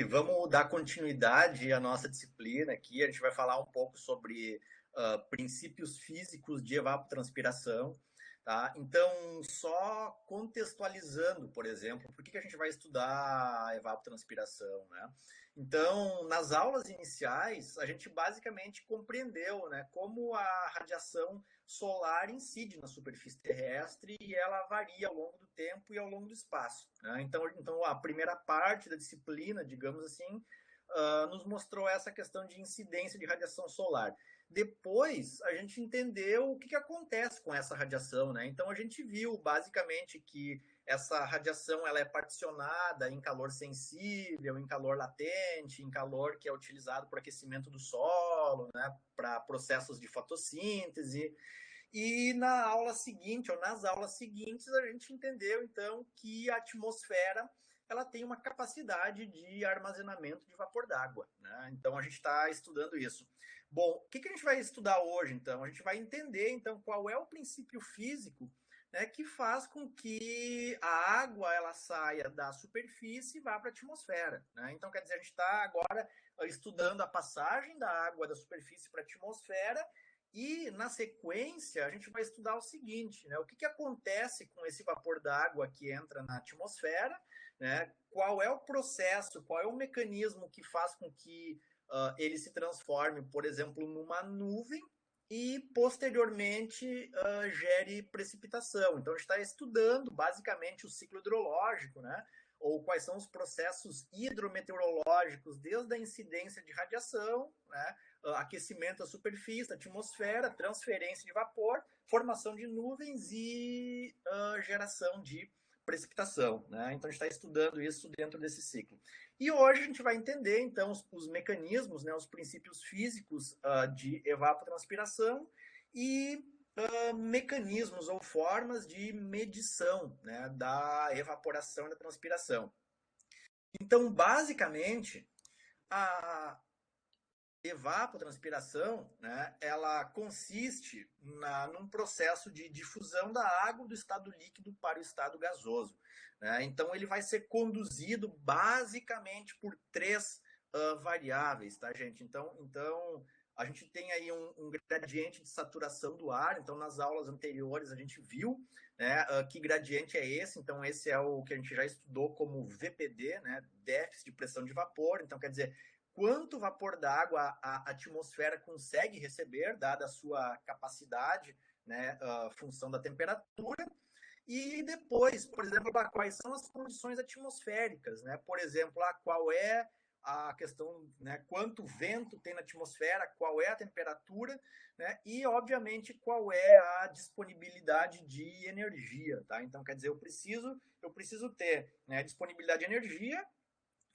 vamos dar continuidade à nossa disciplina aqui. A gente vai falar um pouco sobre princípios físicos de evapotranspiração, tá? Então, só contextualizando, por exemplo, por que a gente vai estudar a evapotranspiração, né? Então, nas aulas iniciais, a gente basicamente compreendeu, né, como a radiação solar incide na superfície terrestre e ela varia ao longo do tempo e ao longo do espaço, né? Então, a primeira parte da disciplina, digamos assim, nos mostrou essa questão de incidência de radiação solar. Depois, a gente entendeu o que acontece com essa radiação, né? Então, a gente viu basicamente que essa radiação ela é particionada em calor sensível, em calor latente, em calor que é utilizado para aquecimento do solo, né, para processos de fotossíntese. E na aula seguinte, ou nas aulas seguintes, a gente entendeu, então, que a atmosfera ela tem uma capacidade de armazenamento de vapor d'água, né? Então, a gente está estudando isso. Bom, o que a gente vai estudar hoje, então? A gente vai entender, então, qual é o princípio físico, né, que faz com que a água ela saia da superfície e vá para a atmosfera, né? Então, quer dizer, a gente está agora estudando a passagem da água da superfície para a atmosfera e, na sequência, a gente vai estudar o seguinte, né? O que acontece com esse vapor d'água que entra na atmosfera, né? Qual é o processo, qual é o mecanismo que faz com que ele se transforme, por exemplo, numa nuvem e, posteriormente, gere precipitação. Então, a gente está estudando, basicamente, o ciclo hidrológico, né? Ou quais são os processos hidrometeorológicos, desde a incidência de radiação, né, aquecimento da superfície, da atmosfera, transferência de vapor, formação de nuvens e geração de precipitação, né? Então, a gente está estudando isso dentro desse ciclo. E hoje a gente vai entender, então, os mecanismos, né, os princípios físicos de evapotranspiração e mecanismos ou formas de medição, né, da evaporação e da transpiração. Então, basicamente, a evapotranspiração, né, ela consiste num processo de difusão da água do estado líquido para o estado gasoso, né? Então, ele vai ser conduzido basicamente por três variáveis, tá, gente? Então a gente tem aí um gradiente de saturação do ar. Então, nas aulas anteriores, a gente viu, né, que gradiente é esse. Então, esse é o que a gente já estudou como VPD, né, déficit de pressão de vapor. Então, quer dizer, quanto vapor d'água a atmosfera consegue receber, dada a sua capacidade, né, função da temperatura. E depois, por exemplo, quais são as condições atmosféricas, né? Por exemplo, qual é a questão, né, quanto vento tem na atmosfera, qual é a temperatura, né? E, obviamente, qual é a disponibilidade de energia, tá? Então, quer dizer, eu preciso ter, né, disponibilidade de energia,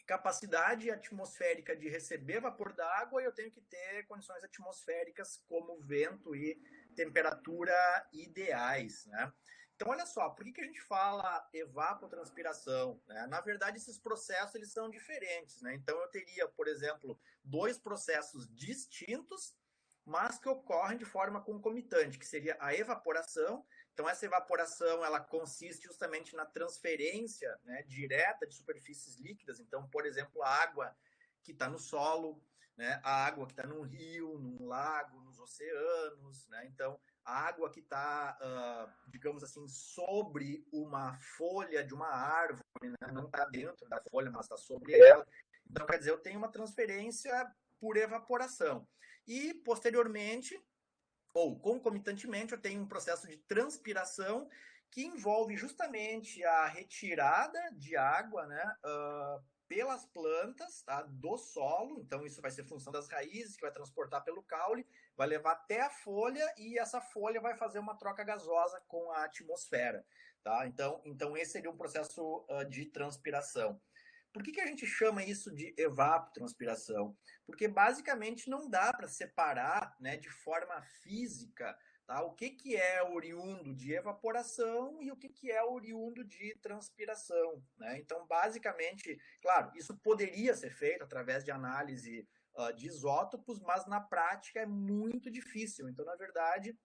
capacidade atmosférica de receber vapor d'água, e eu tenho que ter condições atmosféricas como vento e temperatura ideais, né? Então, olha só, por que a gente fala evapotranspiração, né? Na verdade, esses processos eles são diferentes, né? Então, eu teria, por exemplo, dois processos distintos, mas que ocorrem de forma concomitante, que seria a evaporação. Então, essa evaporação ela consiste justamente na transferência, né, direta de superfícies líquidas. Então, por exemplo, a água que está no solo, né, a água que está num rio, num lago, nos oceanos, né? Então, a água que está, digamos assim, sobre uma folha de uma árvore, né, não está dentro da folha, mas está sobre ela. Então, quer dizer, eu tenho uma transferência por evaporação. E, posteriormente, ou concomitantemente, eu tenho um processo de transpiração que envolve justamente a retirada de água, né, pelas plantas, tá, do solo. Então, isso vai ser função das raízes, que vai transportar pelo caule, vai levar até a folha, e essa folha vai fazer uma troca gasosa com a atmosfera. Tá? Então esse seria um processo de transpiração. Por que a gente chama isso de evapotranspiração? Porque basicamente não dá para separar, né, de forma física, tá, o que é oriundo de evaporação e o que é oriundo de transpiração, né? Então, basicamente, claro, isso poderia ser feito através de análise de isótopos, mas na prática é muito difícil. Então, na verdade,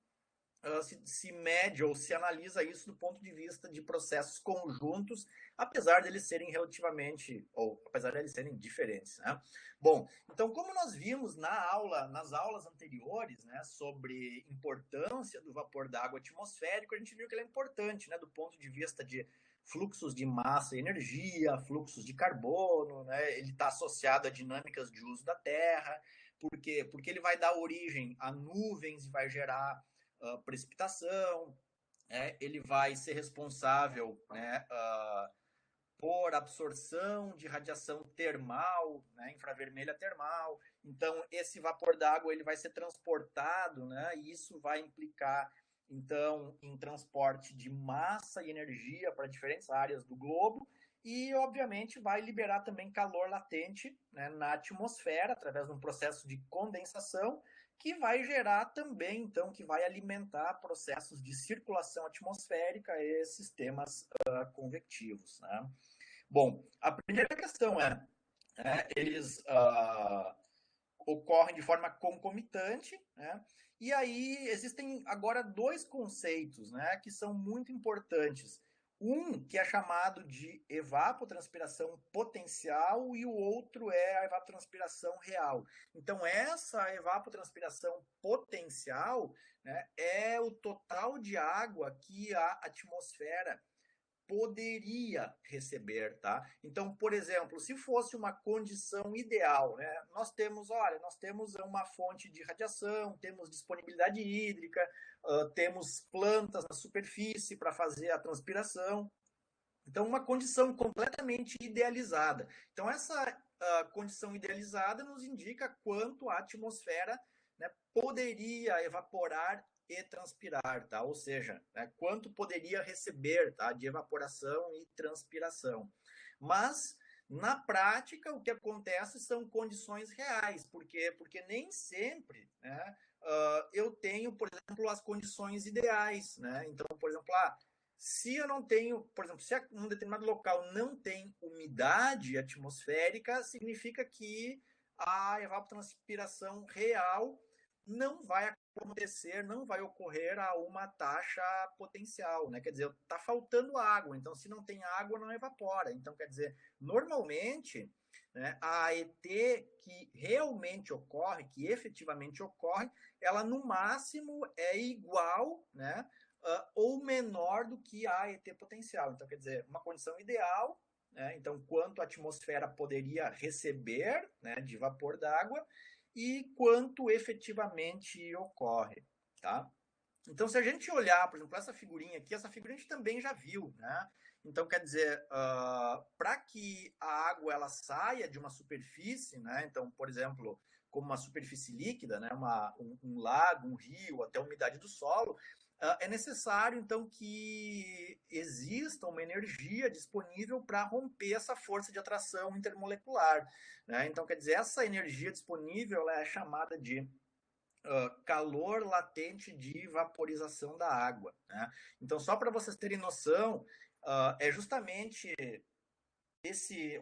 se mede ou se analisa isso do ponto de vista de processos conjuntos, apesar deles serem relativamente, ou apesar deles serem diferentes, né? Bom, então como nós vimos nas aulas anteriores, né, sobre importância do vapor d'água atmosférico, a gente viu que ele é importante, né, do ponto de vista de fluxos de massa e energia, fluxos de carbono, né? Ele está associado a dinâmicas de uso da Terra, porque ele vai dar origem a nuvens e vai gerar precipitação, ele vai ser responsável, né, por absorção de radiação termal, né, infravermelha termal. Então, esse vapor d'água ele vai ser transportado, né, e isso vai implicar, então, em transporte de massa e energia para diferentes áreas do globo e, obviamente, vai liberar também calor latente, né, na atmosfera, através de um processo de condensação, que vai gerar também, então, que vai alimentar processos de circulação atmosférica e sistemas convectivos, né? Bom, a primeira questão eles ocorrem de forma concomitante, né? E aí existem agora dois conceitos, né, que são muito importantes. Um que é chamado de evapotranspiração potencial e o outro é a evapotranspiração real. Então, essa evapotranspiração potencial, né, é o total de água que a atmosfera poderia receber, tá? Então, por exemplo, se fosse uma condição ideal, né? Nós temos uma fonte de radiação, temos disponibilidade hídrica, temos plantas na superfície para fazer a transpiração. Então, uma condição completamente idealizada. Então, essa condição idealizada nos indica quanto a atmosfera, né, poderia evaporar e transpirar, tá? Ou seja, né, quanto poderia receber, tá, de evaporação e transpiração. Mas na prática o que acontece são condições reais, porque nem sempre, né, eu tenho, por exemplo, as condições ideais, né? Então, por exemplo, se eu não tenho, por exemplo, se um determinado local não tem umidade atmosférica, significa que a evapotranspiração real não vai acontecer, não vai ocorrer a uma taxa potencial, né? Quer dizer, está faltando água, então se não tem água, não evapora. Então, quer dizer, normalmente, né, a AET que realmente ocorre, que efetivamente ocorre, ela no máximo é igual, né, ou menor do que a AET potencial. Então, quer dizer, uma condição ideal, né, então, quanto a atmosfera poderia receber, né, de vapor d'água, e quanto efetivamente ocorre, tá? Então, se a gente olhar, por exemplo, essa figurinha aqui, essa figurinha a gente também já viu, né? Então, quer dizer, para que a água ela saia de uma superfície, né? Então, por exemplo, como uma superfície líquida, né? Um lago, um rio, até a umidade do solo, é necessário, então, que exista uma energia disponível para romper essa força de atração intermolecular, né? Então, quer dizer, essa energia disponível ela é chamada de calor latente de vaporização da água, né? Então, só para vocês terem noção, é justamente esse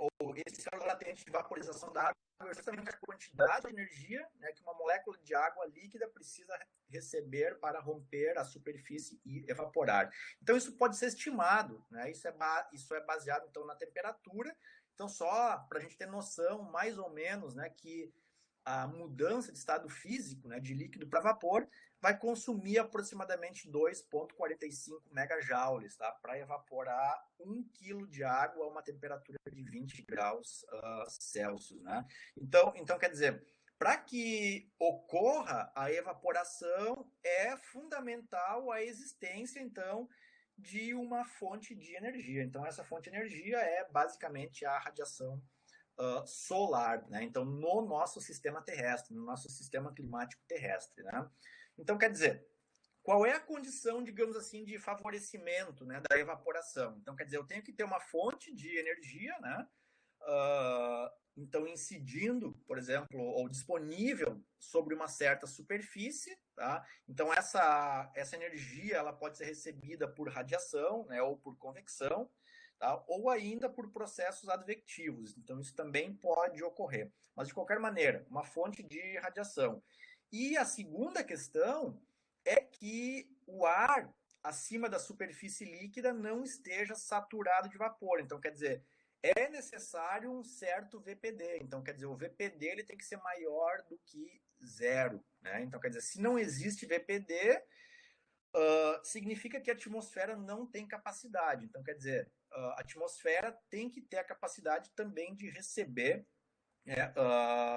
calor latente de vaporização da água é justamente a quantidade de energia, né, que uma molécula de água líquida precisa receber para romper a superfície e evaporar. Então, isso pode ser estimado, né? Isso é baseado, então, na temperatura. Então, só para a gente ter noção, mais ou menos, né, que a mudança de estado físico, né, de líquido para vapor, vai consumir aproximadamente 2,45 megajoules, tá, para evaporar 1 quilo de água a uma temperatura de 20 graus Celsius. Né? Então, quer dizer, para que ocorra a evaporação, é fundamental a existência, então, de uma fonte de energia. Então, essa fonte de energia é basicamente a radiação solar, né? Então, no nosso sistema terrestre, no nosso sistema climático terrestre, né? Então, quer dizer, qual é a condição, digamos assim, de favorecimento, né, da evaporação? Então, quer dizer, eu tenho que ter uma fonte de energia, né? Então, incidindo, por exemplo, ou disponível sobre uma certa superfície, tá? Então, essa energia ela pode ser recebida por radiação, né, ou por convecção, tá? Ou ainda por processos advectivos. Então, isso também pode ocorrer. Mas, de qualquer maneira, uma fonte de radiação. E a segunda questão é que o ar acima da superfície líquida não esteja saturado de vapor. Então, quer dizer, é necessário um certo VPD. Então, quer dizer, o VPD ele tem que ser maior do que zero. Né? Então, quer dizer, se não existe VPD, significa que a atmosfera não tem capacidade. Então, quer dizer, a atmosfera tem que ter a capacidade também de receber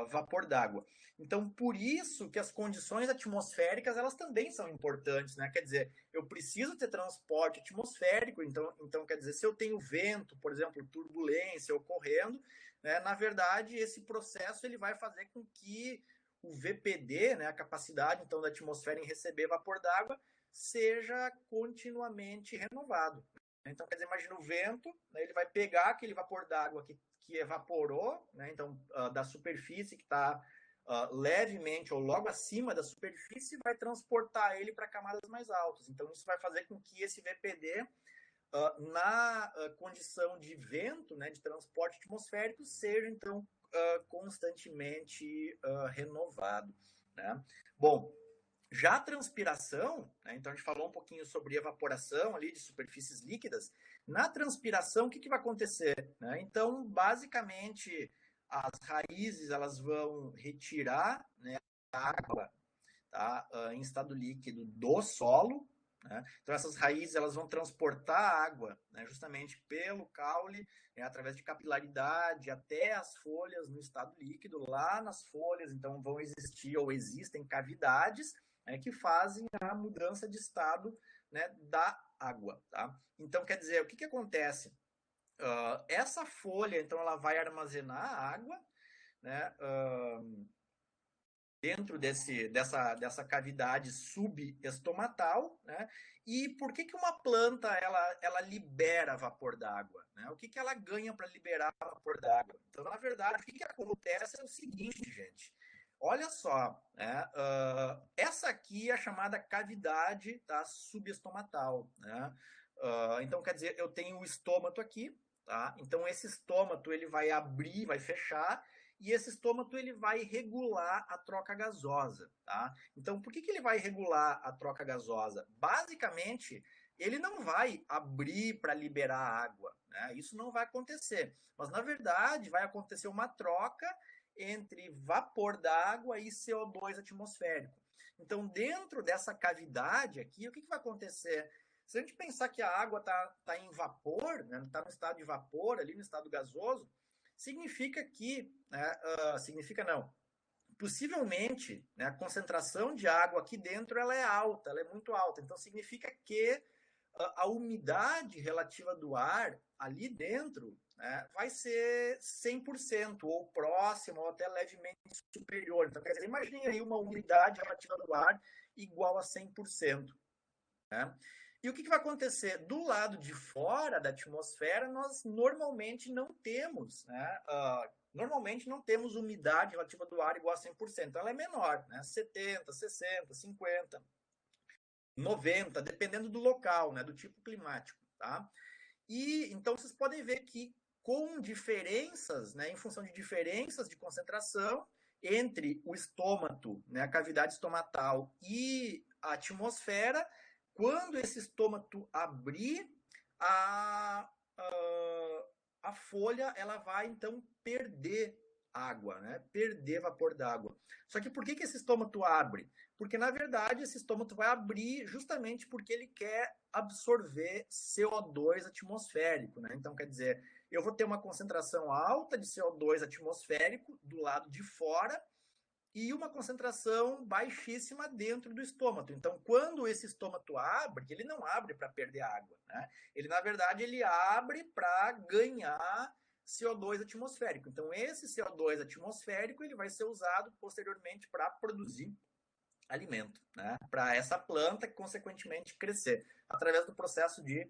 vapor d'água. Então, por isso que as condições atmosféricas elas também são importantes, né? Quer dizer, eu preciso ter transporte atmosférico, então quer dizer, se eu tenho vento, por exemplo, turbulência ocorrendo, né, na verdade, esse processo ele vai fazer com que o VPD, né, a capacidade então da atmosfera em receber vapor d'água, seja continuamente renovado. Então, quer dizer, imagina o vento, né, ele vai pegar aquele vapor d'água que evaporou, né, então, da superfície que está levemente ou logo acima da superfície, vai transportar ele para camadas mais altas. Então, isso vai fazer com que esse VPD, na condição de vento, né, de transporte atmosférico, seja, então, constantemente renovado. Né? Bom, já a transpiração, né, então a gente falou um pouquinho sobre evaporação ali de superfícies líquidas. Na transpiração, o que vai acontecer? Né? Então, basicamente, as raízes elas vão retirar, né, a água, tá, em estado líquido do solo. Né? Então, essas raízes elas vão transportar a água, né, justamente pelo caule, né, através de capilaridade, até as folhas no estado líquido. Lá nas folhas, então, vão existir ou existem cavidades, né, que fazem a mudança de estado, né, da água. Tá? Então, quer dizer, o que acontece? Essa folha, então, ela vai armazenar a água, né, dentro dessa cavidade subestomatal, né? E por que uma planta ela libera vapor d'água? Né? O que ela ganha para liberar vapor d'água? Então, na verdade, o que acontece é o seguinte, gente. Olha só, né? Essa aqui é a chamada cavidade, tá, subestomatal. Né? Então, quer dizer, eu tenho o estômago aqui, tá? Então, esse estômago ele vai abrir, vai fechar, e esse estômago ele vai regular a troca gasosa, tá? Então, por que ele vai regular a troca gasosa? Basicamente, ele não vai abrir para liberar água, né? Isso não vai acontecer. Mas, na verdade, vai acontecer uma troca entre vapor d'água e CO2 atmosférico. Então, dentro dessa cavidade aqui, o que vai acontecer? Se a gente pensar que a água tá em vapor, né, está no estado de vapor, ali no estado gasoso, significa que, né, significa não, possivelmente, né, a concentração de água aqui dentro ela é alta, ela é muito alta. Então, significa que a umidade relativa do ar ali dentro, né, vai ser 100% ou próximo ou até levemente superior. Então, quer dizer, imagine aí uma umidade relativa do ar igual a 100%. Né? E o que vai acontecer? Do lado de fora da atmosfera, nós normalmente não temos, né? Normalmente não temos umidade relativa do ar igual a 100%. Ela é menor, né? 70, 60, 50, 90, dependendo do local, né? Do tipo climático, tá? E então vocês podem ver que com diferenças, né? Em função de diferenças de concentração entre o estômago, né? A cavidade estomatal e a atmosfera, quando esse estômago abrir, a folha ela vai então perder água, né? Perder vapor d'água. Só que por que esse estômago abre? Porque, na verdade, esse estômago vai abrir justamente porque ele quer absorver CO2 atmosférico, né? Então, quer dizer, eu vou ter uma concentração alta de CO2 atmosférico do lado de fora e uma concentração baixíssima dentro do estômago. Então, quando esse estômago abre, ele não abre para perder água, né? Ele, na verdade, ele abre para ganhar CO2 atmosférico. Então, esse CO2 atmosférico ele vai ser usado posteriormente para produzir alimento, né? Para essa planta, consequentemente, crescer através do processo de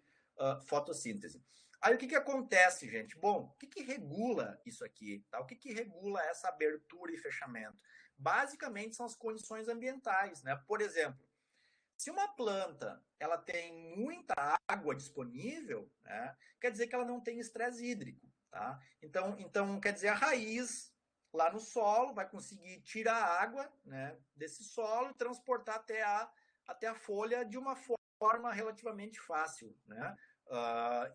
fotossíntese. Aí o que acontece, gente? Bom, o que regula isso aqui? Tá? O que regula essa abertura e fechamento? Basicamente são as condições ambientais, né? Por exemplo, se uma planta ela tem muita água disponível, né, quer dizer que ela não tem estresse hídrico, tá? Então quer dizer a raiz lá no solo vai conseguir tirar a água, né, desse solo e transportar até a até a folha de uma forma relativamente fácil, né?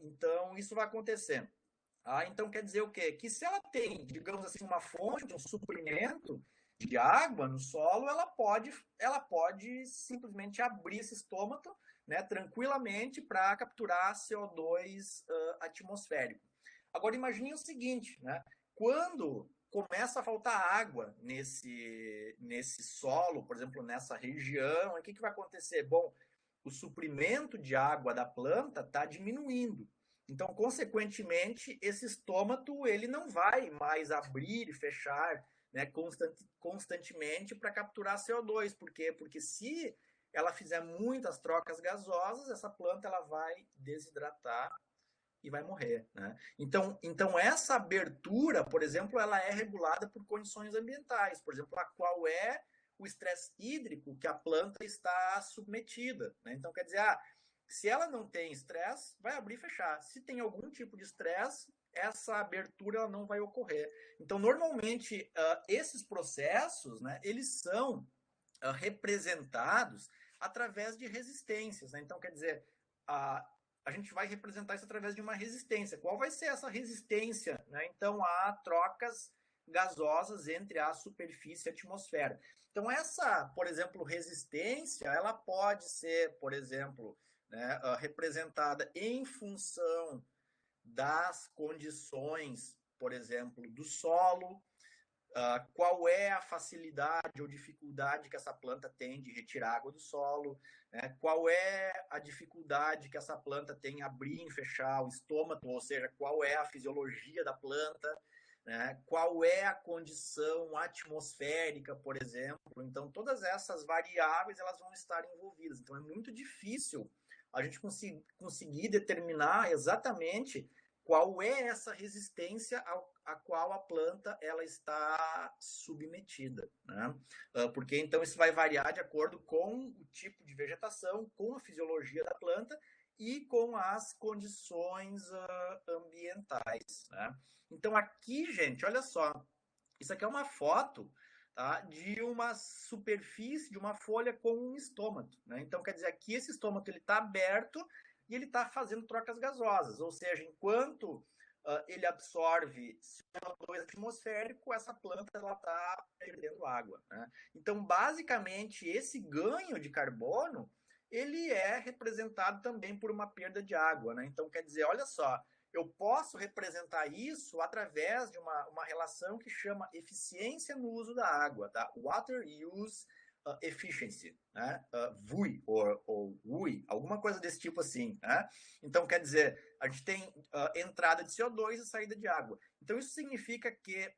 Então, isso vai acontecer. Então, quer dizer o quê? Que se ela tem, digamos assim, uma fonte, um suprimento de água no solo, ela pode simplesmente abrir esse estômago, né, tranquilamente para capturar CO2 atmosférico. Agora, imagine o seguinte, né? Quando começa a faltar água nesse solo, por exemplo, nessa região, o que vai acontecer? Bom, o suprimento de água da planta está diminuindo. Então, consequentemente, esse estômago ele não vai mais abrir e fechar, né, constantemente para capturar CO2. Por quê? Porque se ela fizer muitas trocas gasosas, essa planta ela vai desidratar e vai morrer, né? Então essa abertura, por exemplo, ela é regulada por condições ambientais, por exemplo, a qual é o estresse hídrico que a planta está submetida, né? Então, quer dizer, se ela não tem estresse, vai abrir e fechar. Se tem algum tipo de estresse, essa abertura ela não vai ocorrer. Então, normalmente, esses processos, né, eles são representados através de resistências, né? Então, quer dizer, a gente vai representar isso através de uma resistência. Qual vai ser essa resistência, né? Então, há trocas gasosas entre a superfície e a atmosfera. Então, essa, por exemplo, resistência, ela pode ser, por exemplo, né, representada em função das condições, por exemplo, do solo, qual é a facilidade ou dificuldade que essa planta tem de retirar água do solo, né? Qual é a dificuldade que essa planta tem em abrir e fechar o estômago, ou seja, qual é a fisiologia da planta, né? Qual é a condição atmosférica, por exemplo. Então, todas essas variáveis elas vão estar envolvidas. Então, é muito difícil a gente conseguir determinar exatamente qual é essa resistência a qual a planta ela está submetida, né? Porque então isso vai variar de acordo com o tipo de vegetação, com a fisiologia da planta e com as condições ambientais, né? Então aqui, gente, olha só, isso aqui é uma foto, tá, de uma superfície de uma folha com um estômago, né? Então quer dizer aqui esse estômago ele está aberto e ele está fazendo trocas gasosas, ou seja, enquanto ele absorve CO2 atmosférico, essa planta está perdendo água, né? Então, basicamente, esse ganho de carbono ele é representado também por uma perda de água, né? Então, quer dizer, olha só, eu posso representar isso através de uma relação que chama eficiência no uso da água, tá? Water Use efficiency, né? VUI ou WUI, alguma coisa desse tipo assim, né? Então, quer dizer, a gente tem entrada de CO2 e saída de água. Então, isso significa que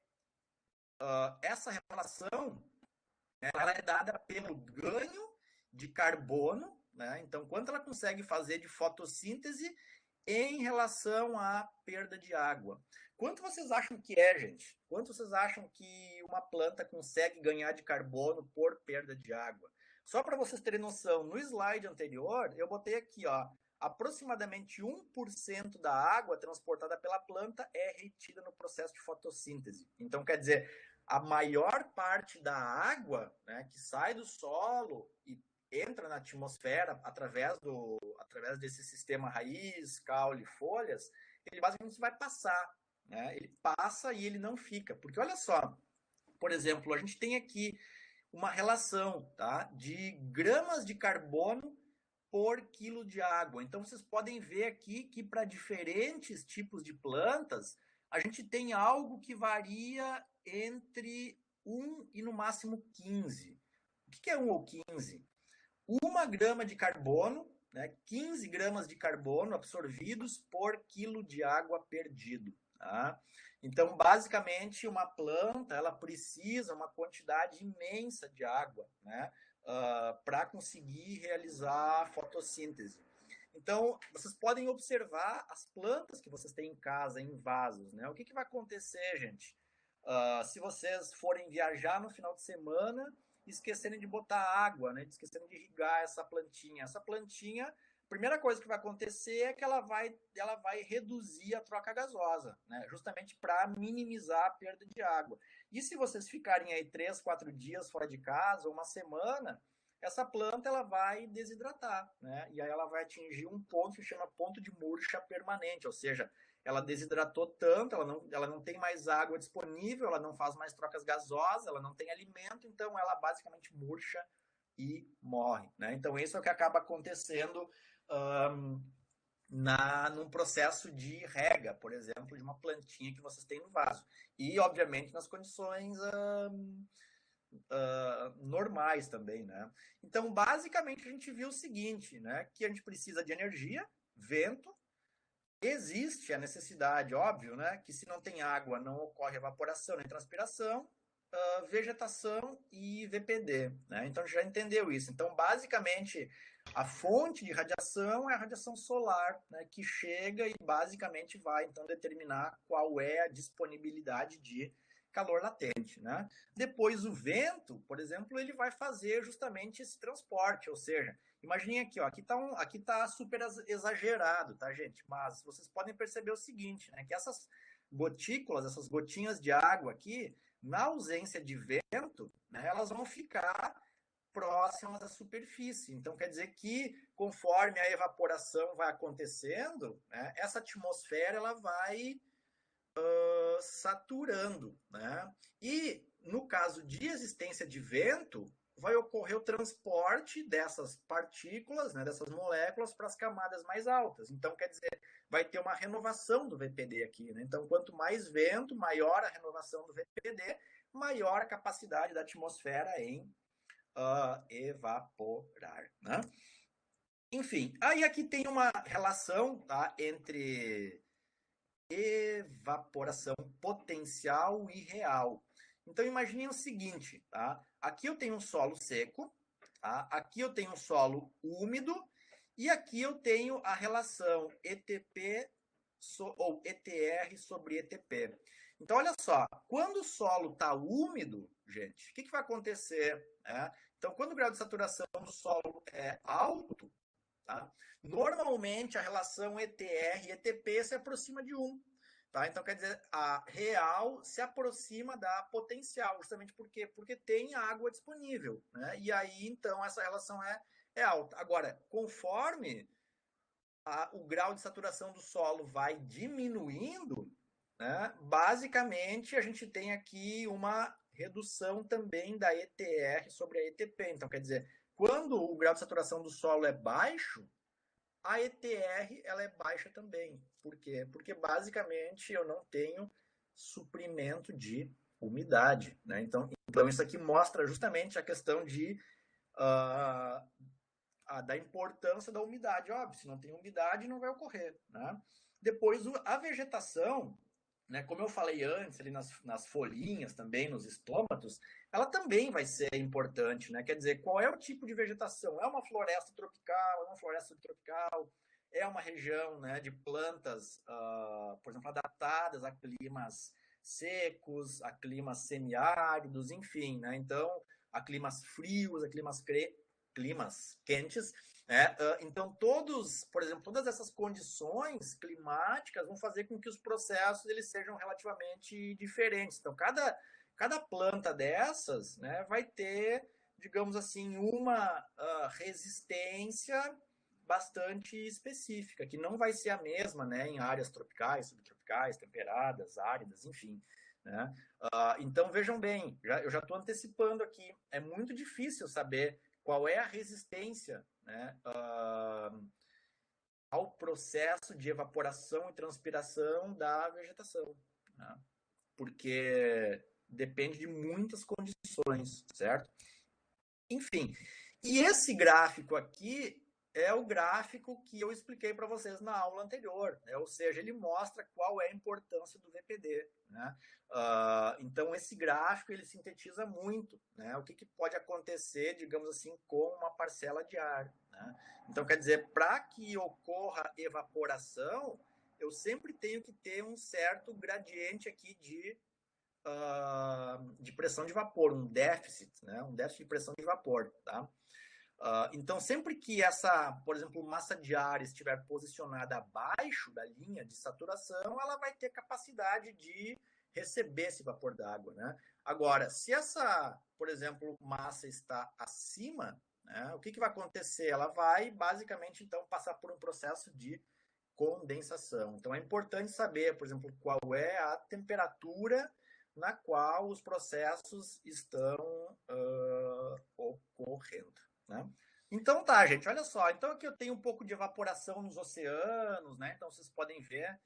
essa relação, né, ela é dada pelo ganho de carbono, né? Então, quanto ela consegue fazer de fotossíntese em relação à perda de água. Quanto vocês acham que é, gente? Quanto vocês acham que uma planta consegue ganhar de carbono por perda de água? Só para vocês terem noção, no slide anterior, eu botei aqui, ó, aproximadamente 1% da água transportada pela planta é retida no processo de fotossíntese. Então, quer dizer, a maior parte da água, né, que sai do solo e entra na atmosfera através desse sistema raiz, caule, folhas, ele basicamente vai passar, né? Ele passa e ele não fica. Porque olha só, por exemplo, a gente tem aqui uma relação, tá, de gramas de carbono por quilo de água. Então vocês podem ver aqui que para diferentes tipos de plantas, a gente tem algo que varia entre 1 e no máximo 15. O que é 1 ou 15? 1 grama de carbono, né, 15 gramas de carbono absorvidos por quilo de água perdido. Tá? Então, basicamente, uma planta ela precisa uma quantidade imensa de água, né, para conseguir realizar a fotossíntese. Então, vocês podem observar as plantas que vocês têm em casa, em vasos. Né? O que vai acontecer, gente? Se vocês forem viajar no final de semana esquecerem de botar água, né? Esquecerem de irrigar essa plantinha. Essa plantinha, a primeira coisa que vai acontecer é que ela vai reduzir a troca gasosa, né? Justamente para minimizar a perda de água. E se vocês ficarem aí 3, 4 dias fora de casa, uma semana, essa planta ela vai desidratar, né? E aí ela vai atingir um ponto que chama ponto de murcha permanente, ou seja, ela desidratou tanto, ela não tem mais água disponível, ela não faz mais trocas gasosas, ela não tem alimento, então ela basicamente murcha e morre, né? Então isso é o que acaba acontecendo num processo de rega, por exemplo, de uma plantinha que vocês têm no vaso. E, obviamente, nas condições normais também, né? Então, basicamente, a gente viu o seguinte, né? Que a gente precisa de energia, vento, existe a necessidade, óbvio, né? Que se não tem água, não ocorre evaporação nem transpiração, vegetação e VPD, né? Então, a gente já entendeu isso. Então, basicamente, a fonte de radiação é a radiação solar, né? Que chega e basicamente vai, então, determinar qual é a disponibilidade de calor latente, né? Depois o vento, por exemplo, ele vai fazer justamente esse transporte, ou seja, imaginem aqui, ó, aqui tá super exagerado, tá, gente? Mas vocês podem perceber o seguinte, né? Que essas gotículas, essas gotinhas de água aqui, na ausência de vento, né, elas vão ficar próximas da superfície. Então, quer dizer que conforme a evaporação vai acontecendo, né, essa atmosfera ela vai saturando, né? E no caso de existência de vento, vai ocorrer o transporte dessas partículas, né, dessas moléculas para as camadas mais altas. Então, quer dizer, vai ter uma renovação do VPD aqui, né? Então, quanto mais vento, maior a renovação do VPD, maior a capacidade da atmosfera em evaporar, né? Enfim, aí aqui tem uma relação, tá, entre evaporação potencial e real. Então imagine o seguinte, tá? Aqui eu tenho um solo seco, tá? Aqui eu tenho um solo úmido e aqui eu tenho a relação ETP ou ETR sobre ETP. Então olha só, quando o solo está úmido, gente, o que vai acontecer? Né? Então quando o grau de saturação do solo é alto, tá? Normalmente a relação ETR e ETP se aproxima de 1. Tá? Então, quer dizer, a real se aproxima da potencial, justamente porque tem água disponível. Né? E aí, então, essa relação é alta. Agora, conforme o grau de saturação do solo vai diminuindo, né, basicamente a gente tem aqui uma redução também da ETR sobre a ETP. Então, quer dizer, quando o grau de saturação do solo é baixo, a ETR ela é baixa também. Por quê? Porque basicamente eu não tenho suprimento de umidade. Né? Então isso aqui mostra justamente a questão da importância da umidade. Óbvio, se não tem umidade, não vai ocorrer. Né? Depois, a vegetação, né, como eu falei antes, ali nas folhinhas também, nos estômatos, ela também vai ser importante. Né? Quer dizer, qual é o tipo de vegetação? É uma floresta tropical? É uma floresta subtropical? É uma região, né, de plantas, por exemplo, adaptadas a climas secos, a climas semiáridos, enfim. Né? Então, a climas frios, a climas quentes. Né? Então, por exemplo, todas essas condições climáticas vão fazer com que os processos eles sejam relativamente diferentes. Então, cada planta dessas, né, vai ter, digamos assim, uma resistência bastante específica, que não vai ser a mesma, né, em áreas tropicais, subtropicais, temperadas, áridas, enfim. Né? Então, vejam bem, eu já estou antecipando aqui, é muito difícil saber qual é a resistência, né, ao processo de evaporação e transpiração da vegetação. Né? Porque depende de muitas condições, certo? Enfim, e esse gráfico aqui é o gráfico que eu expliquei para vocês na aula anterior, né? Ou seja, ele mostra qual é a importância do VPD. Né? Então, esse gráfico ele sintetiza muito, né? O que pode acontecer, digamos assim, com uma parcela de ar. Né? Então, quer dizer, para que ocorra evaporação, eu sempre tenho que ter um certo gradiente aqui de pressão de vapor, um déficit, né? Um déficit de pressão de vapor. Tá? Então, sempre que essa, por exemplo, massa de ar estiver posicionada abaixo da linha de saturação, ela vai ter capacidade de receber esse vapor d'água. Né? Agora, se essa, por exemplo, massa está acima, né, o que vai acontecer? Ela vai, basicamente, então, passar por um processo de condensação. Então, é importante saber, por exemplo, qual é a temperatura na qual os processos estão ocorrendo, né? Então tá, gente, olha só. Então aqui eu tenho um pouco de evaporação nos oceanos, né? Então vocês podem ver,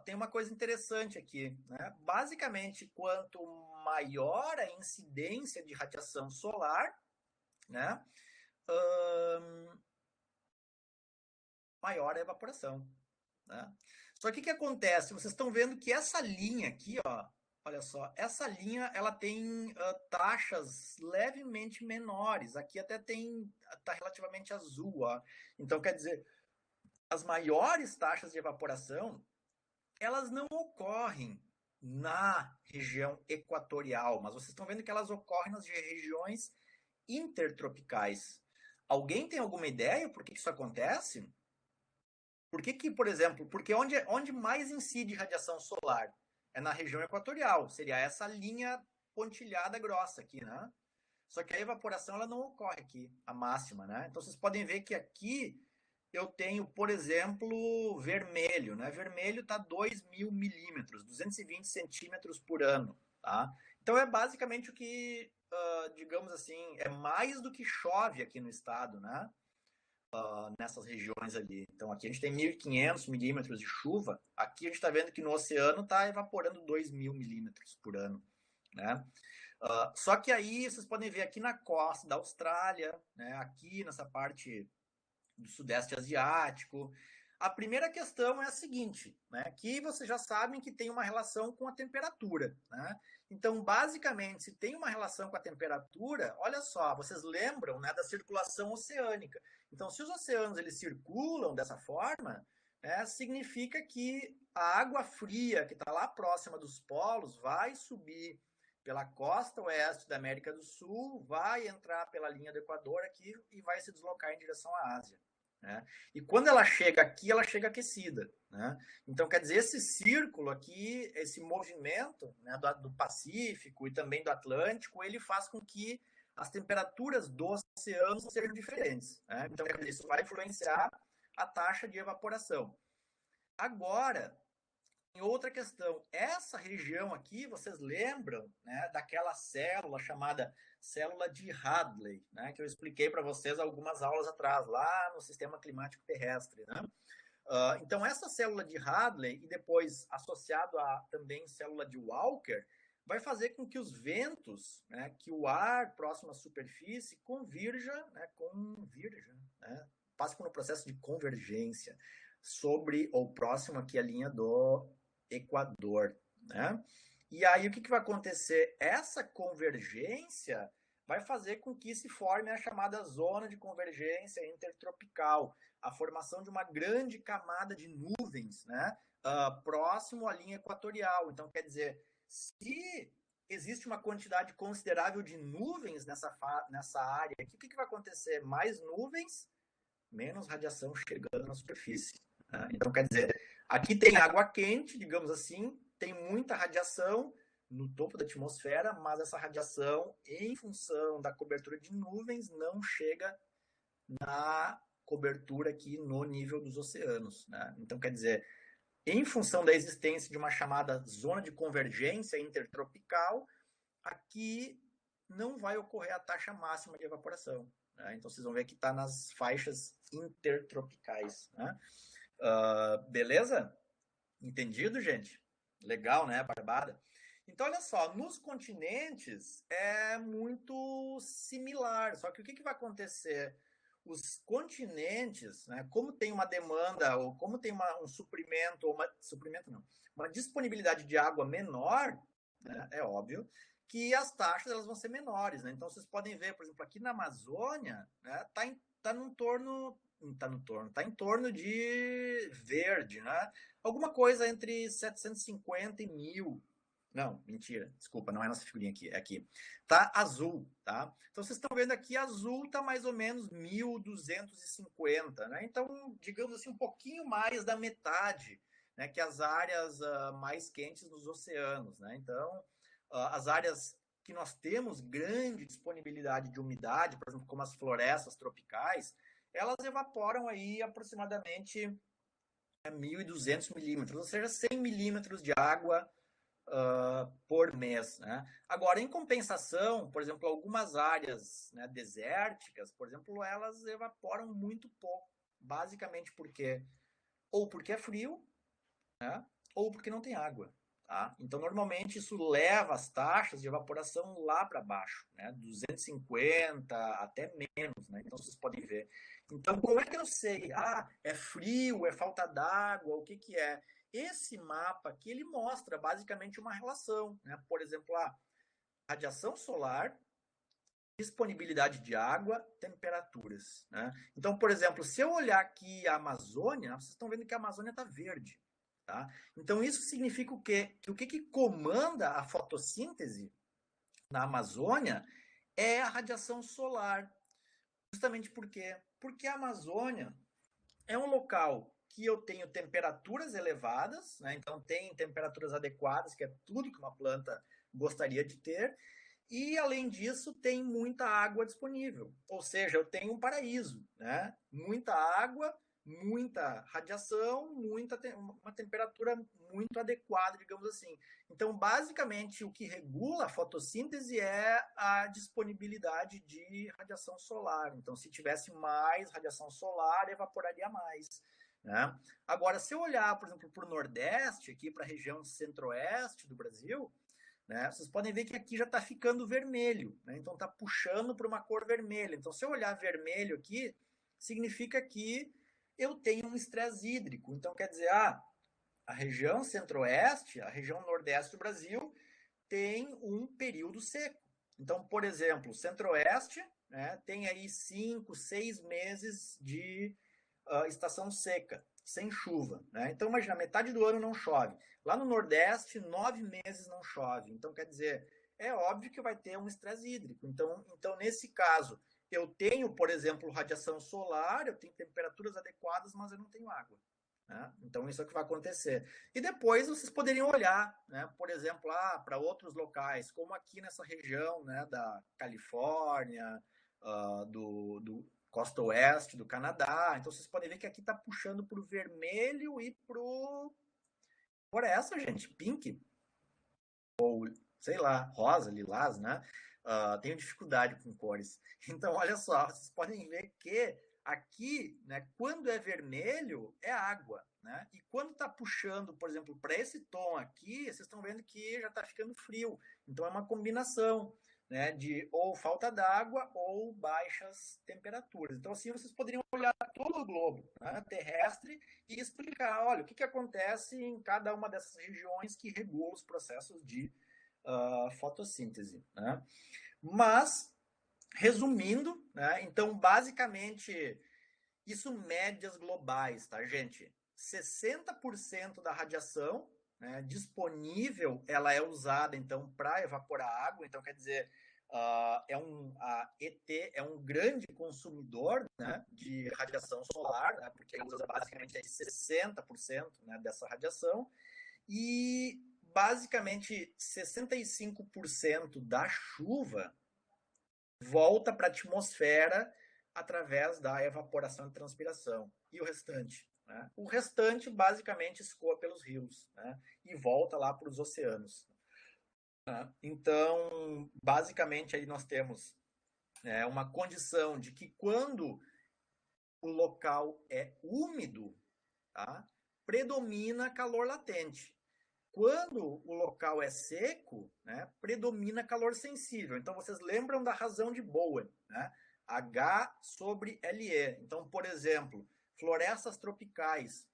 tem uma coisa interessante aqui, né? Basicamente, quanto maior a incidência de radiação solar, né? Maior a evaporação, né? Só que o que acontece? Vocês estão vendo que essa linha aqui, ó, olha só, essa linha ela tem taxas levemente menores. Aqui até tá relativamente azul, ó. Então quer dizer, as maiores taxas de evaporação elas não ocorrem na região equatorial, mas vocês estão vendo que elas ocorrem nas regiões intertropicais. Alguém tem alguma ideia por que isso acontece? Por que, por exemplo, porque onde mais incide radiação solar? É na região equatorial, seria essa linha pontilhada grossa aqui, né? Só que a evaporação ela não ocorre aqui, a máxima, né? Então vocês podem ver que aqui eu tenho, por exemplo, vermelho, né? Vermelho está 2.000 milímetros, 220 centímetros por ano, tá? Então é basicamente o que, digamos assim, é mais do que chove aqui no estado, né? Nessas regiões ali. Então aqui a gente tem 1.500 milímetros de chuva, aqui a gente está vendo que no oceano está evaporando 2.000 milímetros por ano, né? Só que aí vocês podem ver aqui na costa da Austrália, né, aqui nessa parte do Sudeste Asiático. A primeira questão é a seguinte, né, que vocês já sabem que tem uma relação com a temperatura, né? Então, basicamente, se tem uma relação com a temperatura, olha só, vocês lembram, né, da circulação oceânica. Então, se os oceanos eles circulam dessa forma, né, significa que a água fria que está lá próxima dos polos vai subir pela costa oeste da América do Sul, vai entrar pela linha do Equador aqui e vai se deslocar em direção à Ásia, né? E quando ela chega aqui, ela chega aquecida, né? Então, quer dizer, esse círculo aqui, esse movimento, né, do Pacífico e também do Atlântico, ele faz com que as temperaturas dos oceanos sejam diferentes, né? Então, quer dizer, isso vai influenciar a taxa de evaporação. Agora, em outra questão, essa região aqui, vocês lembram, né, daquela célula chamada célula de Hadley, né, que eu expliquei para vocês algumas aulas atrás, lá no sistema climático terrestre, né? Então, essa célula de Hadley, e depois associado a também célula de Walker, vai fazer com que os ventos, né, que o ar próximo à superfície convirja, né, passe por um processo de convergência sobre ou próximo aqui à linha do Equador, né? E aí o que vai acontecer? Essa convergência vai fazer com que se forme a chamada zona de convergência intertropical, a formação de uma grande camada de nuvens, né? Próximo à linha equatorial. Então, quer dizer, se existe uma quantidade considerável de nuvens nessa área aqui, o que vai acontecer? Mais nuvens, menos radiação chegando na superfície. Né? Então, quer dizer, aqui tem água quente, digamos assim, tem muita radiação no topo da atmosfera, mas essa radiação, em função da cobertura de nuvens, não chega na cobertura aqui no nível dos oceanos. Né? Então, quer dizer, em função da existência de uma chamada zona de convergência intertropical, aqui não vai ocorrer a taxa máxima de evaporação. Né? Então, vocês vão ver que está nas faixas intertropicais. Né? Beleza? Entendido, gente? Legal, né? Barbada. Então, olha só, nos continentes é muito similar, só que o que vai acontecer? Os continentes, né, como tem uma demanda, ou como tem um suprimento, uma disponibilidade de água menor, né, é óbvio que as taxas elas vão ser menores. Né? Então, vocês podem ver, por exemplo, aqui na Amazônia, né, tá em torno de verde, né? Alguma coisa entre 750 e 1.000. Não, mentira, desculpa, não é nossa figurinha aqui, é aqui. Tá azul, tá? Então vocês estão vendo aqui, azul tá mais ou menos 1.250, né? Então, digamos assim, um pouquinho mais da metade, né, que as áreas mais quentes nos oceanos, né? Então, as áreas que nós temos grande disponibilidade de umidade, por exemplo, como as florestas tropicais, elas evaporam aí aproximadamente 1.200 milímetros, ou seja, 100 milímetros de água por mês. Né? Agora, em compensação, por exemplo, algumas áreas, né, desérticas, por exemplo, elas evaporam muito pouco, basicamente porque ou porque é frio, né, ou porque não tem água. Tá? Então, normalmente, isso leva as taxas de evaporação lá para baixo, né? 250 até menos. Né? Então, vocês podem ver. Então, como é que eu sei? Ah, é frio, é falta d'água, o que, que é? Esse mapa aqui, ele mostra basicamente uma relação. Né? Por exemplo, a radiação solar, disponibilidade de água, temperaturas. Né? Então, por exemplo, se eu olhar aqui a Amazônia, vocês estão vendo que a Amazônia está verde. Tá? Então, isso significa o quê? Que o que comanda a fotossíntese na Amazônia é a radiação solar. Justamente por quê? Porque a Amazônia é um local que eu tenho temperaturas elevadas, né? Então tem temperaturas adequadas, que é tudo que uma planta gostaria de ter, e além disso tem muita água disponível. Ou seja, eu tenho um paraíso, né? Muita água, muita radiação, uma temperatura muito adequada, digamos assim. Então, basicamente, o que regula a fotossíntese é a disponibilidade de radiação solar. Então, se tivesse mais radiação solar, evaporaria mais. Né? Agora, se eu olhar, por exemplo, para o Nordeste, aqui para a região centro-oeste do Brasil, né, vocês podem ver que aqui já está ficando vermelho. Né? Então, está puxando para uma cor vermelha. Então, se eu olhar vermelho aqui, significa que eu tenho um estresse hídrico. Então, quer dizer, a região centro-oeste, a região nordeste do Brasil, tem um período seco. Então, por exemplo, o centro-oeste, né, tem aí 5, 6 meses de estação seca, sem chuva. Né? Então, imagina, metade do ano não chove. Lá no Nordeste, 9 meses não chove. Então, quer dizer, é óbvio que vai ter um estresse hídrico. Então, nesse caso, eu tenho, por exemplo, radiação solar, eu tenho temperaturas adequadas, mas eu não tenho água. Né? Então, isso é o que vai acontecer. E depois vocês poderiam olhar, né, por exemplo, para outros locais, como aqui nessa região, né, da Califórnia, do costa oeste do Canadá. Então, vocês podem ver que aqui está puxando para o vermelho e por essa, gente, pink, ou sei lá, rosa, lilás, né? Tenho dificuldade com cores. Então, olha só, vocês podem ver que aqui, né, quando é vermelho, é água. Né? E quando está puxando, por exemplo, para esse tom aqui, vocês estão vendo que já está ficando frio. Então, é uma combinação, né, de ou falta d'água ou baixas temperaturas. Então, assim, vocês poderiam olhar todo o globo, né, terrestre e explicar, olha, o que acontece em cada uma dessas regiões que regula os processos de fotossíntese. Né? Mas, resumindo, né, então, basicamente, isso médias globais, tá, gente? 60% da radiação, né, disponível, ela é usada, então, para evaporar água. Então, quer dizer, a ET é um grande consumidor, né, de radiação solar, né, porque usa basicamente 60%, né, dessa radiação. E, basicamente, 65% da chuva volta para a atmosfera através da evaporação e transpiração. E o restante? Né? O restante, basicamente, escoa pelos rios, né? E volta lá para os oceanos. Né? Então, basicamente, aí nós temos uma condição de que quando o local é úmido, tá? Predomina calor latente. Quando o local é seco, né, predomina calor sensível. Então, vocês lembram da razão de Bowen, né? H sobre LE. Então, por exemplo, florestas tropicais,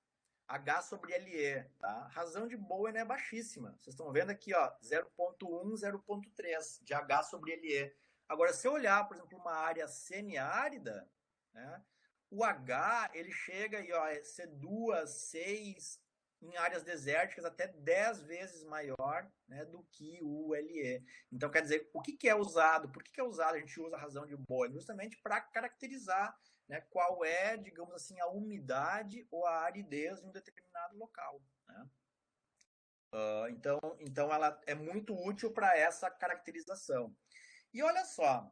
H sobre LE. Tá? A razão de Bowen é baixíssima. Vocês estão vendo aqui, 0,1, 0,3 de H sobre LE. Agora, se eu olhar, por exemplo, uma área semiárida, né, o H ele chega aí, a ser 2, 6, em áreas desérticas até 10 vezes maior, né, do que o LE. Então, quer dizer, o que é usado? Por que é usado? A gente usa a razão de Bowen justamente para caracterizar, né, qual é, digamos assim, a umidade ou a aridez de um determinado local. Né? Então ela é muito útil para essa caracterização. E olha só,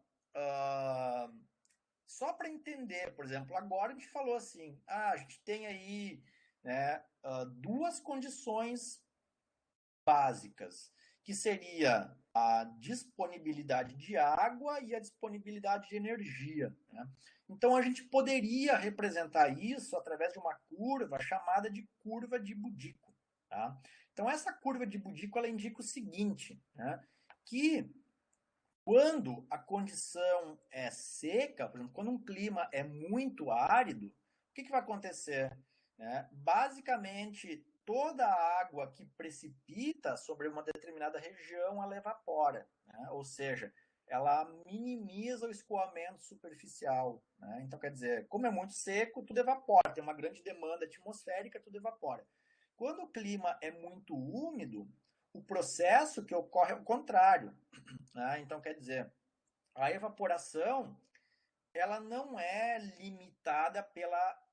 só para entender, por exemplo, agora a gente falou assim, a gente tem aí, né, duas condições básicas, que seria a disponibilidade de água e a disponibilidade de energia, né? Então a gente poderia representar isso através de uma curva chamada de curva de Boudico, tá? Então essa curva de Boudico ela indica o seguinte, né, que quando a condição é seca, por exemplo, quando um clima é muito árido, o que vai acontecer? Basicamente, toda a água que precipita sobre uma determinada região, ela evapora, né? Ou seja, ela minimiza o escoamento superficial, né? Então, quer dizer, como é muito seco, tudo evapora, tem uma grande demanda atmosférica, tudo evapora. Quando o clima é muito úmido, o processo que ocorre é o contrário, né? Então, quer dizer, a evaporação ela não é limitada pela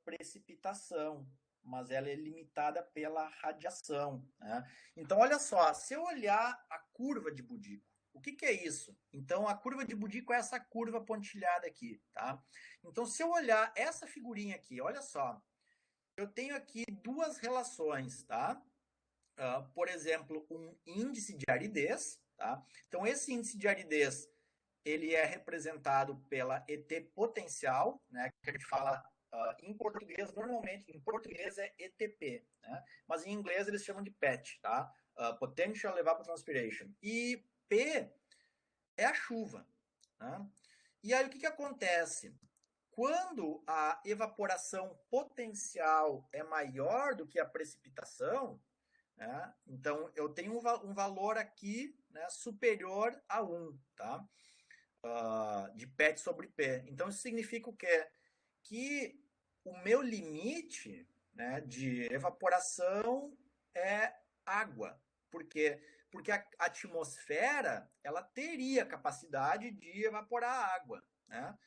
precipitação, mas ela é limitada pela radiação, né? Então, olha só, se eu olhar a curva de Boudico, o que é isso? Então, a curva de Boudico é essa curva pontilhada aqui, tá? Então, se eu olhar essa figurinha aqui, olha só, eu tenho aqui duas relações, tá? Por exemplo, um índice de aridez, tá? Então, esse índice de aridez, ele é representado pela ET potencial, né? Que a gente fala em português, normalmente, em português é ETP, né? Mas em inglês eles chamam de PET, tá? Potential Evapotranspiration. E P é a chuva, né? E aí o que acontece? Quando a evaporação potencial é maior do que a precipitação, né? Então eu tenho um valor aqui, né, superior a 1, tá? De PET sobre P. Então isso significa o quê? Que o meu limite, né, de evaporação é água. Por quê? Porque a atmosfera ela teria capacidade de evaporar água, né?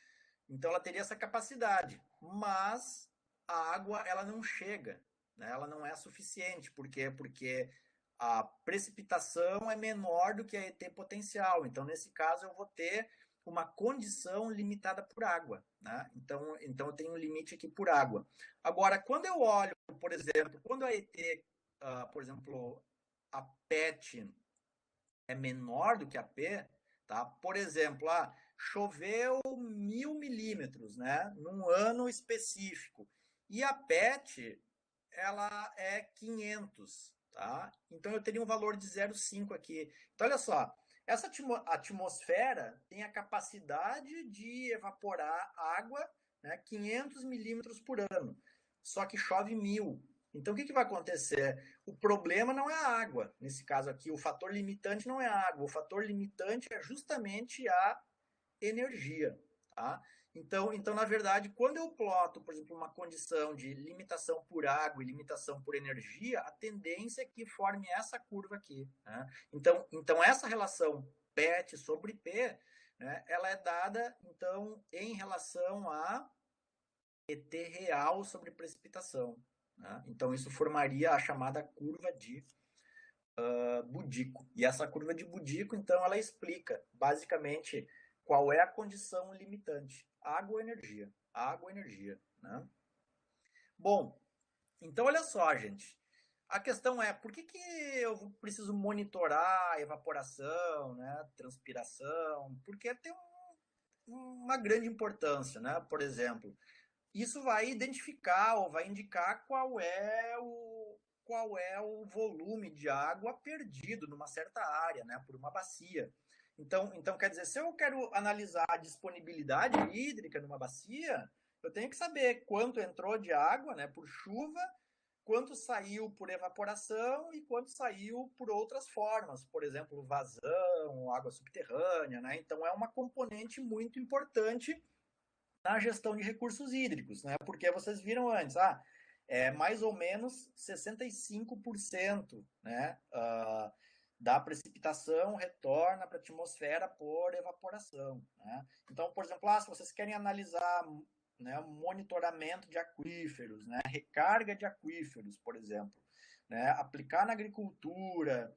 Então ela teria essa capacidade, mas a água ela não chega, né? Ela não é suficiente. Por quê? Porque a precipitação é menor do que a ET potencial. Então, nesse caso, eu vou ter uma condição limitada por água, né? Então eu tenho um limite aqui por água. Agora, quando eu olho, por exemplo, quando a ET, por exemplo, a PET é menor do que a P, tá? Por exemplo, choveu 1.000 milímetros, né? Num ano específico. E a PET, ela é 500, tá? Então eu teria um valor de 0,5 aqui. Então olha só, essa atmosfera tem a capacidade de evaporar água, né, 500 milímetros por ano. Só que chove 1.000. Então o que vai acontecer? O problema não é a água. Nesse caso aqui, o fator limitante não é a água. O fator limitante é justamente a energia, tá? Então, na verdade, quando eu ploto, por exemplo, uma condição de limitação por água e limitação por energia, a tendência é que forme essa curva aqui, né? Então essa relação PET sobre P, né, ela é dada, então, em relação a ET real sobre precipitação, né? Então, isso formaria a chamada curva de Boudico. E essa curva de Boudico, então, ela explica, basicamente, qual é a condição limitante. Água ou energia. Água ou energia, né? Bom, então olha só, gente. A questão é, por que eu preciso monitorar a evaporação, né, transpiração? Porque tem uma grande importância, né? Por exemplo, isso vai identificar ou vai indicar qual é o volume de água perdido numa certa área, né, por uma bacia. Então, quer dizer, se eu quero analisar a disponibilidade hídrica numa bacia, eu tenho que saber quanto entrou de água, né, por chuva, quanto saiu por evaporação e quanto saiu por outras formas, por exemplo, vazão, água subterrânea, né? Então é uma componente muito importante na gestão de recursos hídricos, né? Porque vocês viram antes, mais ou menos 65%, né, da precipitação retorna para a atmosfera por evaporação, né? Então, por exemplo, se vocês querem analisar, né, monitoramento de aquíferos, né, recarga de aquíferos, por exemplo, né, aplicar na agricultura,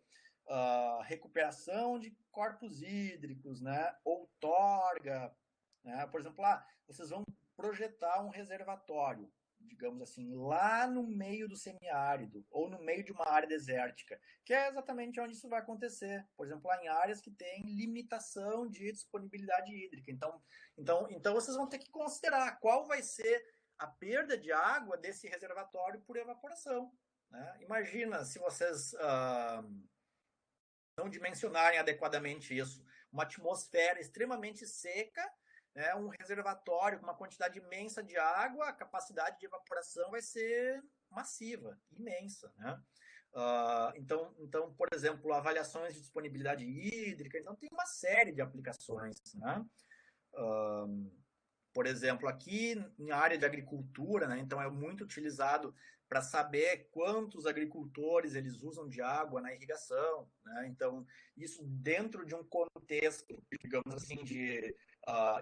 recuperação de corpos hídricos, né, outorga, né, por exemplo, vocês vão projetar um reservatório, digamos assim, lá no meio do semiárido ou no meio de uma área desértica, que é exatamente onde isso vai acontecer. Por exemplo, lá em áreas que têm limitação de disponibilidade hídrica. Então vocês vão ter que considerar qual vai ser a perda de água desse reservatório por evaporação. Né? Imagina se vocês não dimensionarem adequadamente isso. Uma atmosfera extremamente seca, né, um reservatório com uma quantidade imensa de água, a capacidade de evaporação vai ser massiva, imensa. Né? Então, por exemplo, avaliações de disponibilidade hídrica, então tem uma série de aplicações. Né? Por exemplo, aqui em área de agricultura, né, então é muito utilizado para saber quantos agricultores eles usam de água na irrigação. Né? Então, isso dentro de um contexto, digamos assim, de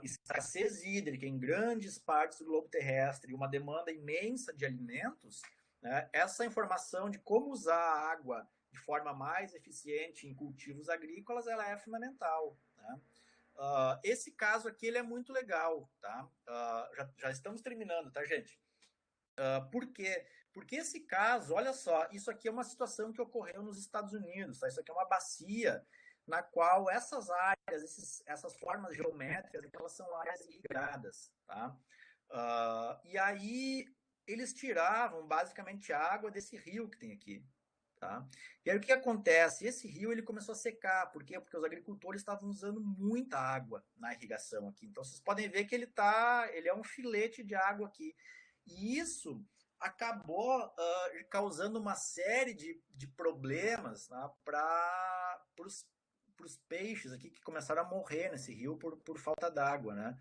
escassez hídrica em grandes partes do globo terrestre e uma demanda imensa de alimentos, né? Essa informação de como usar a água de forma mais eficiente em cultivos agrícolas, ela é fundamental. Né? Esse caso aqui ele é muito legal, tá? Já estamos terminando, tá, gente? Por quê? Porque esse caso, olha só, isso aqui é uma situação que ocorreu nos Estados Unidos, tá? Isso aqui é uma bacia na qual essas áreas, essas formas geométricas, elas são áreas irrigadas, tá? E aí eles tiravam basicamente água desse rio que tem aqui. Tá? E aí o que acontece? Esse rio ele começou a secar. Por quê? Porque os agricultores estavam usando muita água na irrigação aqui. Então vocês podem ver que ele é um filete de água aqui. E isso acabou causando uma série de problemas, né, para os peixes aqui que começaram a morrer nesse rio por falta d'água, né?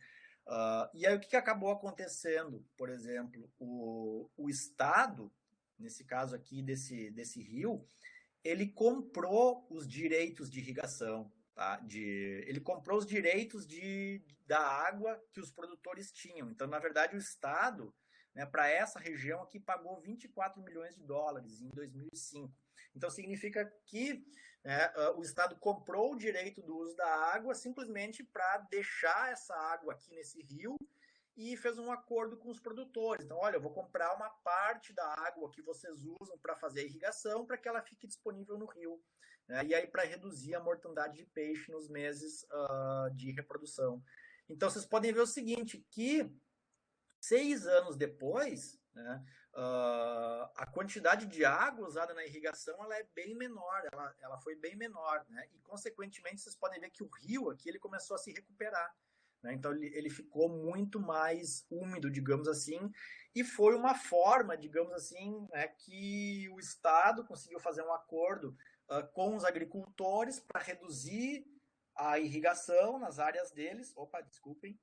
E aí o que acabou acontecendo? Por exemplo, o Estado, nesse caso aqui desse rio, ele comprou os direitos de irrigação, tá? Ele comprou os direitos da água que os produtores tinham. Então, na verdade, o Estado, né, para essa região aqui, pagou 24 milhões de dólares em 2005. Então, significa que, né, o Estado comprou o direito do uso da água simplesmente para deixar essa água aqui nesse rio e fez um acordo com os produtores. Então, olha, eu vou comprar uma parte da água que vocês usam para fazer a irrigação para que ela fique disponível no rio. Né? E aí para reduzir a mortandade de peixe nos meses de reprodução. Então, vocês podem ver o seguinte, que 6 anos depois, né, a quantidade de água usada na irrigação ela é bem menor, ela foi bem menor. Né? E, consequentemente, vocês podem ver que o rio aqui ele começou a se recuperar. Né? Então ele ficou muito mais úmido, digamos assim, e foi uma forma, digamos assim, né, que o Estado conseguiu fazer um acordo com os agricultores para reduzir a irrigação nas áreas deles, desculpem,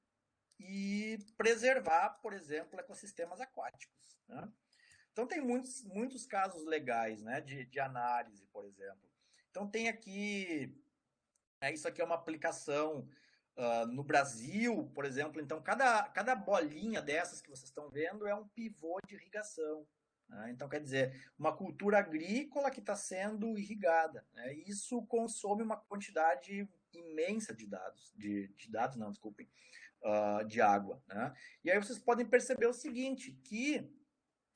e preservar, por exemplo, ecossistemas aquáticos. Né? Então tem muitos casos legais, né, de análise, por exemplo. Então tem aqui, isso aqui é uma aplicação no Brasil, por exemplo. Então cada bolinha dessas que vocês estão vendo é um pivô de irrigação. Né? Então quer dizer, uma cultura agrícola que está sendo irrigada. Né? Isso consome uma quantidade imensa de dados, de água. Né? E aí vocês podem perceber o seguinte, que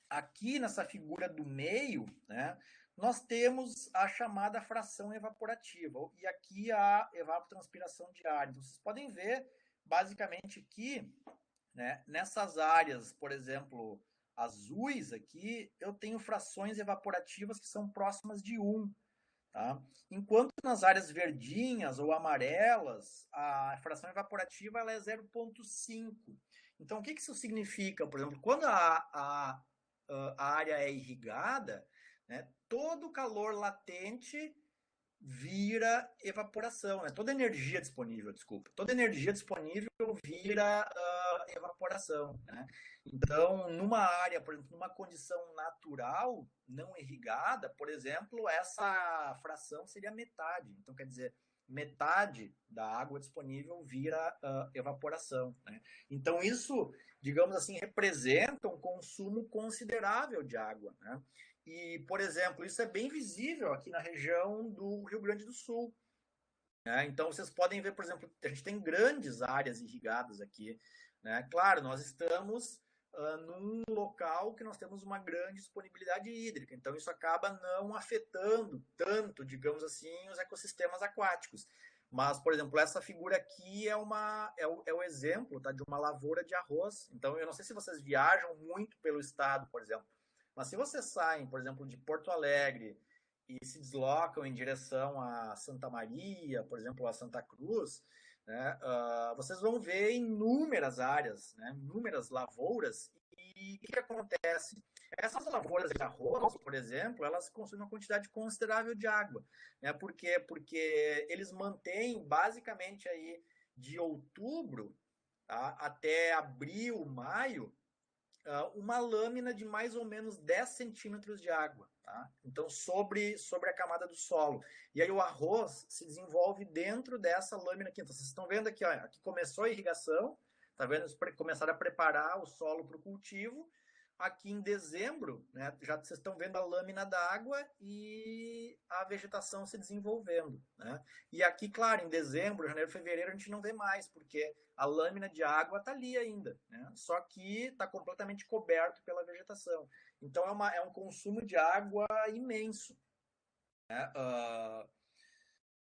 aqui nessa figura do meio, né, nós temos a chamada fração evaporativa, e aqui a evapotranspiração diária. Então, vocês podem ver, basicamente, que, né, nessas áreas, por exemplo, azuis aqui, eu tenho frações evaporativas que são próximas de 1. Tá? Enquanto nas áreas verdinhas ou amarelas, a fração evaporativa ela é 0,5. Então, o que isso significa? Por exemplo, quando a área é irrigada, né, todo o calor latente vira evaporação, né? Toda energia disponível vira evaporação, né? Então, numa área, por exemplo, numa condição natural, não irrigada, por exemplo, essa fração seria metade. Então, quer dizer, metade da água disponível vira evaporação. Né? Então, isso, digamos assim, representa um consumo considerável de água. Né? E, por exemplo, isso é bem visível aqui na região do Rio Grande do Sul. Né? Então, vocês podem ver, por exemplo, a gente tem grandes áreas irrigadas aqui. Né? Claro, nós estamos num local que nós temos uma grande disponibilidade hídrica, então isso acaba não afetando tanto, digamos assim, os ecossistemas aquáticos. Mas, por exemplo, essa figura aqui é o exemplo, tá, de uma lavoura de arroz. Então, eu não sei se vocês viajam muito pelo estado, por exemplo, mas se vocês saem, por exemplo, de Porto Alegre e se deslocam em direção a Santa Maria, por exemplo, a Santa Cruz, né, vocês vão ver inúmeras áreas, né, inúmeras lavouras. E o que acontece? Essas lavouras de arroz, por exemplo, elas consomem uma quantidade considerável de água. Né? Por quê? Porque eles mantêm basicamente aí de outubro, tá, até abril, maio, uma lâmina de mais ou menos 10 centímetros de água, tá? Então, sobre a camada do solo. E aí o arroz se desenvolve dentro dessa lâmina aqui. Então, vocês estão vendo aqui, ó, aqui começou a irrigação, tá vendo? Eles começaram a preparar o solo para o cultivo. Aqui em dezembro, né, já vocês estão vendo a lâmina d'água e a vegetação se desenvolvendo. Né? E aqui, claro, em dezembro, janeiro, fevereiro, a gente não vê mais, porque a lâmina de água está ali ainda, né? Só que está completamente coberto pela vegetação. Então é um consumo de água imenso. Né?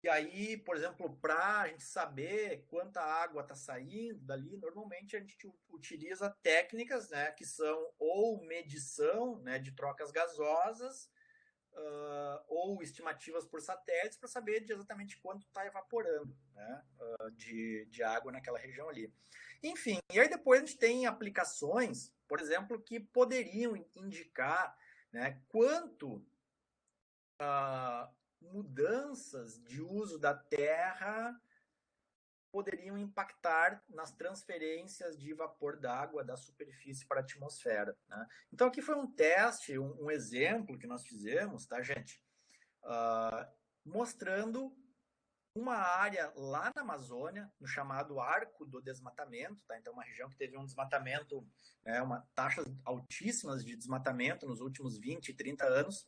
E aí, por exemplo, para a gente saber quanta água está saindo dali, normalmente a gente utiliza técnicas, né, que são ou medição, né, de trocas gasosas, ou estimativas por satélites para saber de exatamente quanto está evaporando, né, de água naquela região ali. Enfim, e aí depois a gente tem aplicações, por exemplo, que poderiam indicar, né, quanto mudanças de uso da terra poderiam impactar nas transferências de vapor d'água da superfície para a atmosfera. Né? Então aqui foi um teste, um exemplo que nós fizemos, tá, gente? Mostrando uma área lá na Amazônia, no chamado Arco do Desmatamento, tá? Então uma região que teve um desmatamento, taxas altíssimas de desmatamento nos últimos 20, 30 anos.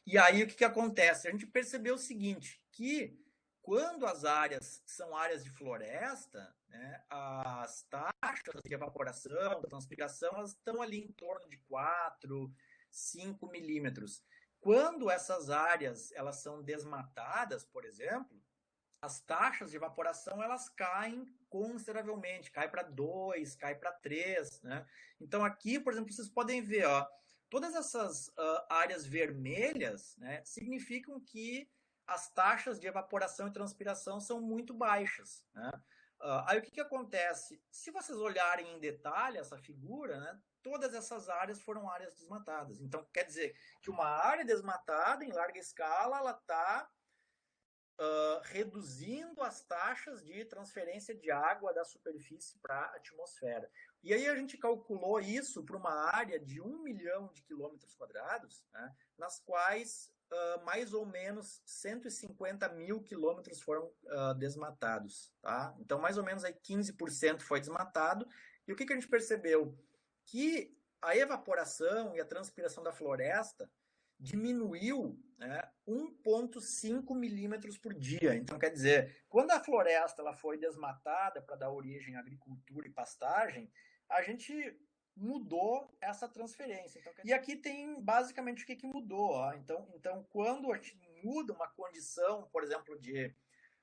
E aí o que acontece? A gente percebeu o seguinte, que quando as áreas são áreas de floresta, né, as taxas de evaporação, de transpiração, elas estão ali em torno de 4, 5 milímetros. Quando essas áreas elas são desmatadas, por exemplo, as taxas de evaporação elas caem consideravelmente, cai para 2, cai para 3, né? Então aqui, por exemplo, vocês podem ver, ó, todas essas áreas vermelhas, né, significam que as taxas de evaporação e transpiração são muito baixas. Né? Aí o que acontece? Se vocês olharem em detalhe essa figura, né, todas essas áreas foram áreas desmatadas. Então quer dizer que uma área desmatada em larga escala ela está reduzindo as taxas de transferência de água da superfície para a atmosfera. E aí a gente calculou isso para uma área de 1 milhão de quilômetros quadrados, né, nas quais mais ou menos 150 mil quilômetros foram desmatados. Tá? Então, mais ou menos aí 15% foi desmatado. E o que a gente percebeu? Que a evaporação e a transpiração da floresta diminuiu, né, 1,5 milímetros por dia. Então, quer dizer, quando a floresta ela foi desmatada para dar origem à agricultura e pastagem, a gente mudou essa transferência. Então, e aqui tem basicamente o que mudou. Ó. Então, quando a gente muda uma condição, por exemplo, de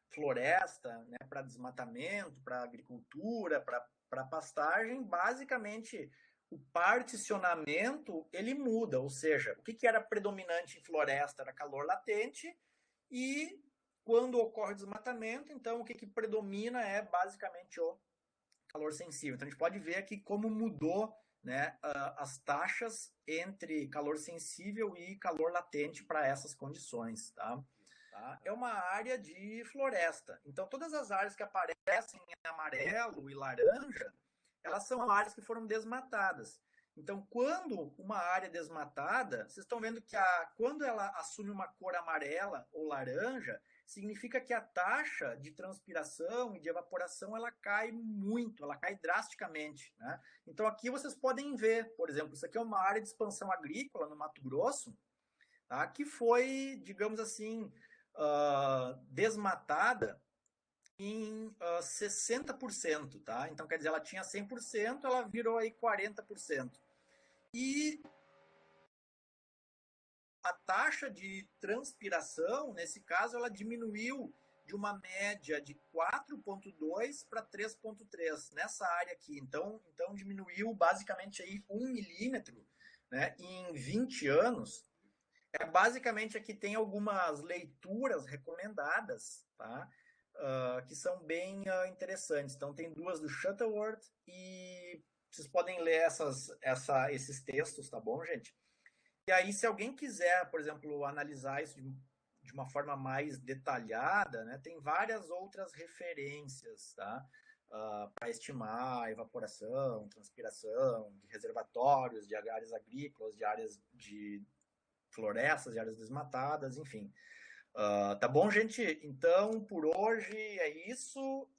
floresta, né, para desmatamento, para agricultura, para pastagem, basicamente o particionamento ele muda, ou seja, o que era predominante em floresta era calor latente e quando ocorre desmatamento, então o que predomina é basicamente o calor sensível. Então a gente pode ver aqui como mudou, né, as taxas entre calor sensível e calor latente para essas condições, tá? É uma área de floresta. Então todas as áreas que aparecem em amarelo e laranja elas são áreas que foram desmatadas. Então, quando uma área é desmatada, vocês estão vendo que quando ela assume uma cor amarela ou laranja, significa que a taxa de transpiração e de evaporação ela cai muito, ela cai drasticamente, né? Então aqui vocês podem ver, por exemplo, isso aqui é uma área de expansão agrícola no Mato Grosso, tá? Que foi, digamos assim, desmatada em 60%, tá? Então, quer dizer, ela tinha 100%, ela virou aí 40%. E a taxa de transpiração, nesse caso, ela diminuiu de uma média de 4,2 para 3,3 nessa área aqui. Então diminuiu basicamente aí 1 milímetro, né, em 20 anos. Basicamente aqui tem algumas leituras recomendadas, tá? Que são bem interessantes. Então tem duas do Shuttleworth e vocês podem ler esses textos, tá bom, gente? E aí, se alguém quiser, por exemplo, analisar isso de uma forma mais detalhada, né, tem várias outras referências, tá? Para estimar a evaporação, transpiração, de reservatórios, de áreas agrícolas, de áreas de florestas, de áreas desmatadas, enfim. Tá bom, gente? Então, por hoje é isso.